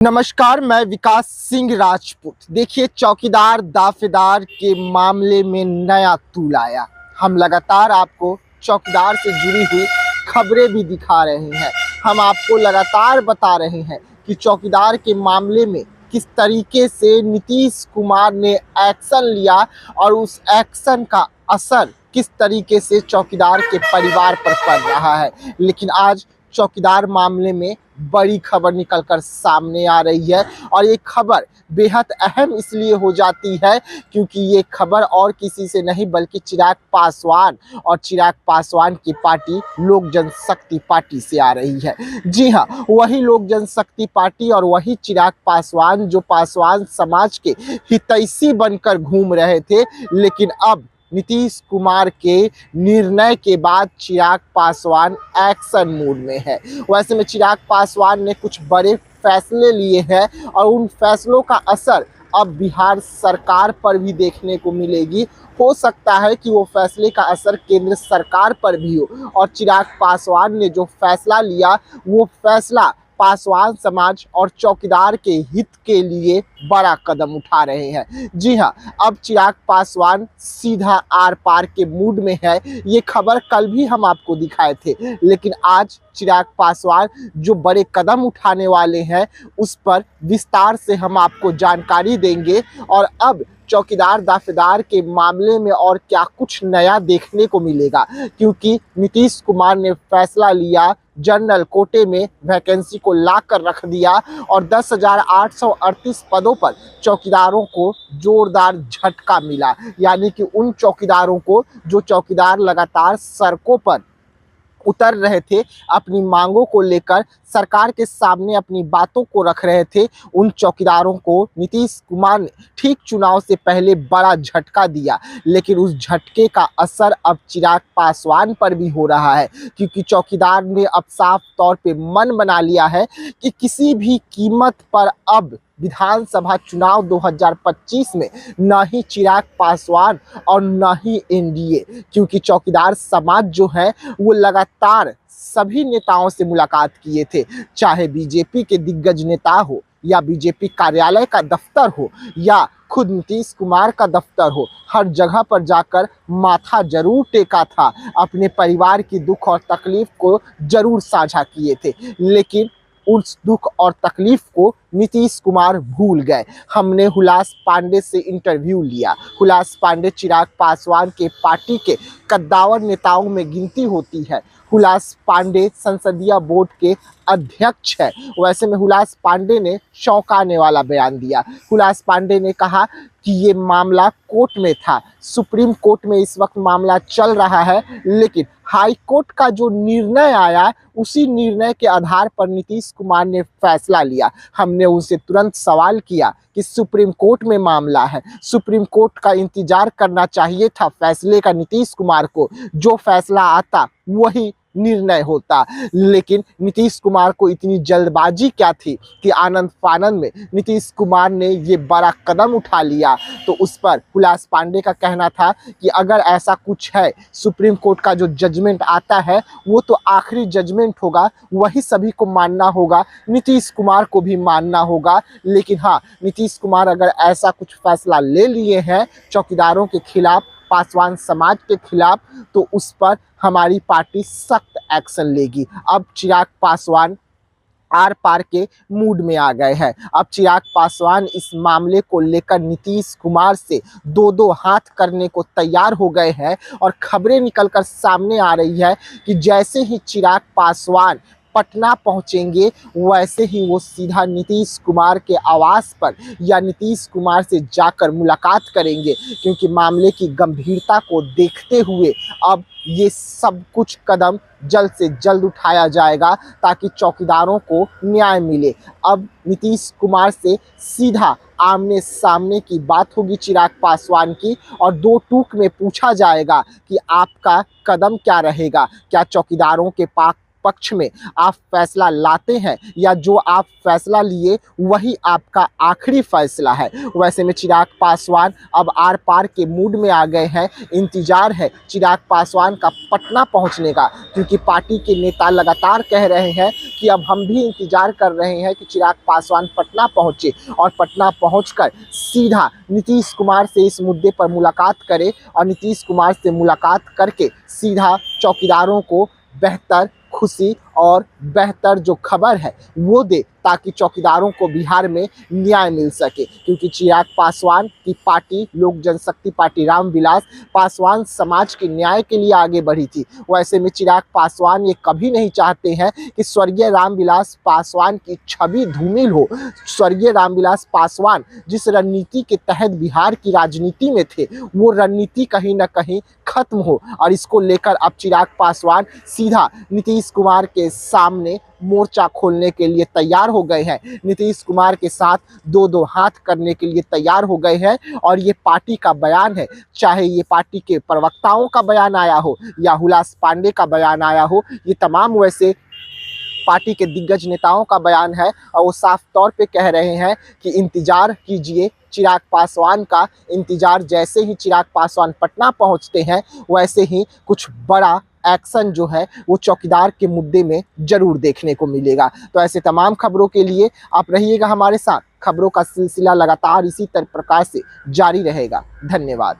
नमस्कार, मैं विकास सिंह राजपूत। देखिए, चौकीदार दाफेदार के मामले में नया तूल आया। हम लगातार आपको चौकीदार से जुड़ी हुई खबरें भी दिखा रहे हैं। हम आपको लगातार बता रहे हैं कि चौकीदार के मामले में किस तरीके से नीतीश कुमार ने एक्शन लिया और उस एक्शन का असर किस तरीके से चौकीदार के परिवार पर पड़ रहा है। लेकिन आज चौकीदार मामले में बड़ी खबर निकलकर सामने आ रही है और ये खबर बेहद अहम इसलिए हो जाती है क्योंकि ये खबर और किसी से नहीं बल्कि चिराग पासवान और चिराग पासवान की पार्टी लोक जनशक्ति पार्टी से आ रही है। जी हाँ, वही लोक जनशक्ति पार्टी और वही चिराग पासवान जो पासवान समाज के हितैषी बनकर घूम रहे थे, लेकिन अब नीतीश कुमार के निर्णय के बाद चिराग पासवान एक्शन मूड में है। वैसे में चिराग पासवान ने कुछ बड़े फैसले लिए हैं और उन फैसलों का असर अब बिहार सरकार पर भी देखने को मिलेगी। हो सकता है कि वो फैसले का असर केंद्र सरकार पर भी हो और चिराग पासवान ने जो फैसला लिया वो फैसला पासवान समाज और चौकीदार के हित के लिए बड़ा कदम उठा रहे हैं। जी हाँ, अब चिराग पासवान सीधा आर पार के मूड में है। ये खबर कल भी हम आपको दिखाए थे, लेकिन आज चिराग पासवान जो बड़े कदम उठाने वाले हैं उस पर विस्तार से हम आपको जानकारी देंगे। और अब चौकीदार दाफेदार के मामले में और क्या कुछ नया देखने को मिलेगा, क्योंकि नीतीश कुमार ने फैसला लिया, जनरल कोटे में वैकेंसी को ला कर रख दिया और 10,838 पदों पर चौकीदारों को जोरदार झटका मिला। यानी कि उन चौकीदारों को जो चौकीदार लगातार सड़कों पर उतर रहे थे, अपनी मांगों को लेकर सरकार के सामने अपनी बातों को रख रहे थे, उन चौकीदारों को नीतीश कुमार ने ठीक चुनाव से पहले बड़ा झटका दिया। लेकिन उस झटके का असर अब चिराग पासवान पर भी हो रहा है, क्योंकि चौकीदार ने अब साफ तौर पे मन बना लिया है कि किसी भी कीमत पर अब विधानसभा चुनाव 2025 में न ही चिराग पासवान और न ही एनडीए, क्योंकि चौकीदार समाज जो है वो लगातार सभी नेताओं से मुलाकात किए थे, चाहे बीजेपी के दिग्गज नेता हो या बीजेपी कार्यालय का दफ्तर हो या खुद नीतीश कुमार का दफ्तर हो, हर जगह पर जाकर माथा जरूर टेका था, अपने परिवार की दुख और तकलीफ को जरूर साझा किए थे। लेकिन उस दुख और तकलीफ को नीतीश कुमार भूल गए। हमने हुलास पांडे से इंटरव्यू लिया। हुलास पांडे चिराग पासवान के पार्टी के कद्दावर नेताओं में गिनती होती है। हुलास पांडे संसदीय बोर्ड के अध्यक्ष है। वैसे में हुलास पांडे ने चौंकाने वाला बयान दिया। हुलास पांडे ने कहा कि ये मामला कोर्ट में था, सुप्रीम कोर्ट में इस वक्त मामला चल रहा है, लेकिन हाई कोर्ट का जो निर्णय आया उसी निर्णय के आधार पर नीतीश कुमार ने फैसला लिया। हमने उनसे तुरंत सवाल किया कि सुप्रीम कोर्ट में मामला है, सुप्रीम कोर्ट का इंतजार करना चाहिए था फैसले का नीतीश कुमार को, जो फैसला आता वही निर्णय होता। लेकिन नीतीश कुमार को इतनी जल्दबाजी क्या थी कि आनंद फानंद में नीतीश कुमार ने ये बड़ा कदम उठा लिया। तो उस पर हुलास पांडे का कहना था कि अगर ऐसा कुछ है, सुप्रीम कोर्ट का जो जजमेंट आता है वो तो आखिरी जजमेंट होगा, वही सभी को मानना होगा, नीतीश कुमार को भी मानना होगा। लेकिन हाँ, नीतीश कुमार अगर ऐसा कुछ फैसला ले लिए हैं चौकीदारों के खिलाफ, पासवान समाज के खिलाफ, तो उस पर हमारी पार्टी सख्त एक्शन लेगी। अब चिराग पासवान आर पार के मूड में आ गए हैं। अब चिराग पासवान इस मामले को लेकर नीतीश कुमार से दो दो हाथ करने को तैयार हो गए हैं और खबरें निकलकर सामने आ रही है कि जैसे ही चिराग पासवान पटना पहुंचेंगे वैसे ही वो सीधा नीतीश कुमार के आवास पर या नीतीश कुमार से जाकर मुलाकात करेंगे, क्योंकि मामले की गंभीरता को देखते हुए अब ये सब कुछ कदम जल्द से जल्द उठाया जाएगा ताकि चौकीदारों को न्याय मिले। अब नीतीश कुमार से सीधा आमने सामने की बात होगी चिराग पासवान की और दो टूक में पूछा जाएगा कि आपका कदम क्या रहेगा, क्या चौकीदारों के पक्ष में आप फैसला लाते हैं या जो आप फैसला लिए वही आपका आखिरी फैसला है। वैसे में चिराग पासवान अब आर पार के मूड में आ गए हैं। इंतजार है चिराग पासवान का पटना पहुंचने का, क्योंकि पार्टी के नेता लगातार कह रहे हैं कि अब हम भी इंतजार कर रहे हैं कि चिराग पासवान पटना पहुंचे और पटना पहुंचकर सीधा नीतीश कुमार से इस मुद्दे पर मुलाकात करे और नीतीश कुमार से मुलाकात करके सीधा चौकीदारों को बेहतर खुशी और बेहतर जो खबर है वो दे, ताकि चौकीदारों को बिहार में न्याय मिल सके। क्योंकि चिराग पासवान की पार्टी लोक जनशक्ति पार्टी रामविलास पासवान समाज के न्याय के लिए आगे बढ़ी थी। वैसे में चिराग पासवान ये कभी नहीं चाहते हैं कि स्वर्गीय रामविलास पासवान की छवि धूमिल हो। स्वर्गीय रामविलास पासवान जिस रणनीति के तहत बिहार की राजनीति में थे वो रणनीति कहीं ना कहीं खत्म हो, और इसको लेकर अब चिराग पासवान सीधा नीतीश कुमार के सामने मोर्चा खोलने के लिए तैयार हो गए हैं। नीतीश कुमार के साथ दो दो हाथ करने के लिए तैयार हो गए हैं। और ये पार्टी का बयान है, चाहे ये पार्टी के प्रवक्ताओं का बयान आया हो या हुलास पांडे का बयान आया हो, ये तमाम वैसे पार्टी के दिग्गज नेताओं का बयान है और वो साफ तौर पे कह रहे हैं कि इंतजार कीजिए चिराग पासवान का। इंतजार, जैसे ही चिराग पासवान पटना पहुंचते हैं वैसे ही कुछ बड़ा एक्शन जो है वो चौकीदार के मुद्दे में जरूर देखने को मिलेगा। तो ऐसे तमाम खबरों के लिए आप रहिएगा हमारे साथ। खबरों का सिलसिला लगातार इसी प्रकार से जारी रहेगा। धन्यवाद।